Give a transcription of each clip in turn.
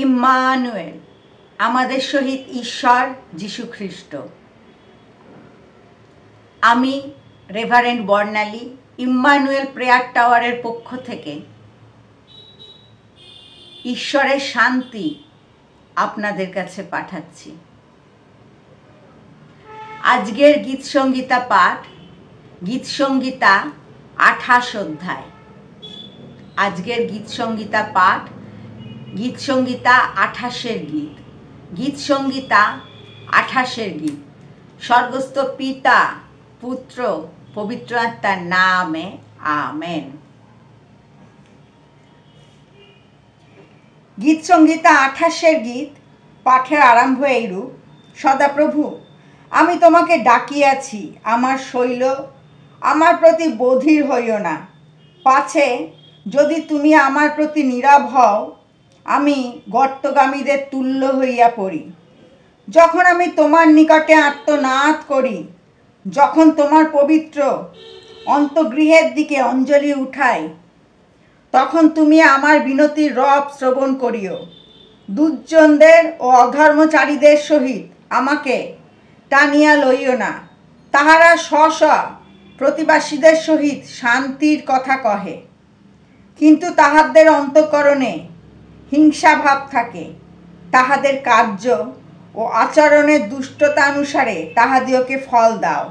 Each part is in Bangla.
ইম্মানুয়েল, আমাদের সহিত ঈশ্বর যীশু খ্রিস্ট। আমি রেভারেন্ড বর্ণালী ইম্মানুয়েল প্রেয়ার টাওয়ারের পক্ষ থেকে ঈশ্বরের শান্তি আপনাদের কাছে পাঠাচ্ছি। আজকের গীতসংগীতা পাঠ, গীতসংগীতা 28 অধ্যায়। আজকের গীতসংগীতা পাঠ, গীতসংগীতা 28-এর গীত, গীতসংগীতা 28-এর গীত। স্বর্গস্থ পিতা, পুত্র, পবিত্র আত্মার নামে আমেন। গীতসংগীতা 28-এর গীত পাঠের আরম্ভ এইরূপ। সদাপ্রভু, আমি তোমাকে ডাকিয়াছি, আমার শৈল, আমার প্রতি বধির হইও না। পাছে যদি তুমি আমার প্রতি নীরব হও, আমি গর্তগামীদের তুল্য হইয়া পড়ি। যখন আমি তোমার নিকটে আর্তনাদ করি, যখন তোমার পবিত্র অন্তগৃহের দিকে অঞ্জলি উঠাই, তখন তুমি আমার বিনতির রব শ্রবণ করিও। দুর্জনদের ও অধর্মচারীদের সহিত আমাকে টানিয়া লইও না। তাহারা স্ব প্রতিবাসীদের সহিত শান্তির কথা কহে, কিন্তু তাহাদের অন্তঃকরণে হিংসাভাব থাকে। তাহাদের কার্য ও আচরণের দুষ্টতানুসারে তাহাদিওকে ফল দাও।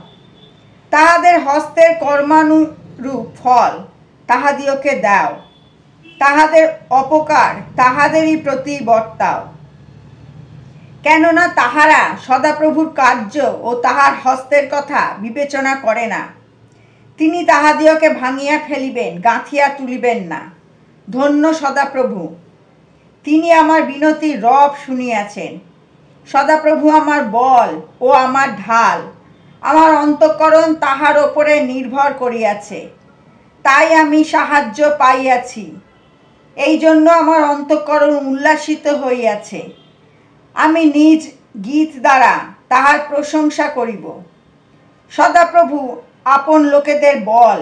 তাহাদের হস্তের কর্মানুরূপ ফল তাহাদিওকে দাও। তাহাদের অপকার তাহাদেরই প্রতি বর্তাও। কেননা তাহারা সদাপ্রভুর কার্য ও তাহার হস্তের কথা বিবেচনা করে না। তিনি তাহাদিওকে ভাঙিয়া ফেলিবেন, গাঁথিয়া তুলিবেন না। ধন্য সদাপ্রভু, তিনি আমার বিনতির রব শুনিয়াছেন। সদাপ্রভু আমার বল ও আমার ঢাল, আমার অন্তঃকরণ তাহার ওপরে নির্ভর করিয়াছে, তাই আমি সাহায্য পাইয়াছি। এই জন্য আমার অন্তঃকরণ উল্লাসিত হইয়াছে। আমি নিজ গীত দ্বারা তাহার প্রশংসা করিব। সদাপ্রভু আপন লোকেদের বল,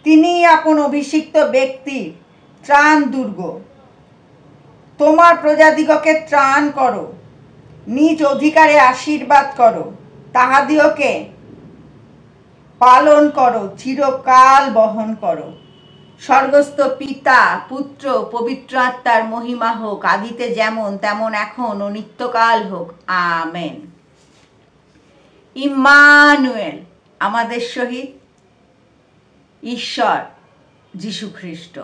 তিনিই আপন অভিষিক্ত ব্যক্তির ত্রাণ দুর্গ। তোমার প্রজাদিগকে ত্রাণ করো, নিজ অধিকারে আশীর্বাদ করো। তাহাদিওকে পালন করো, চিরকাল বহন করো। স্বর্গস্থ পিতা, পুত্র, পবিত্র আত্মার মহিমা হোক, আদিতে যেমন তেমন এখন ও নিত্যকাল হোক, আমেন। ইম্মানুয়েল, আমাদের সহিত ঈশ্বর যীশু খ্রিস্ট।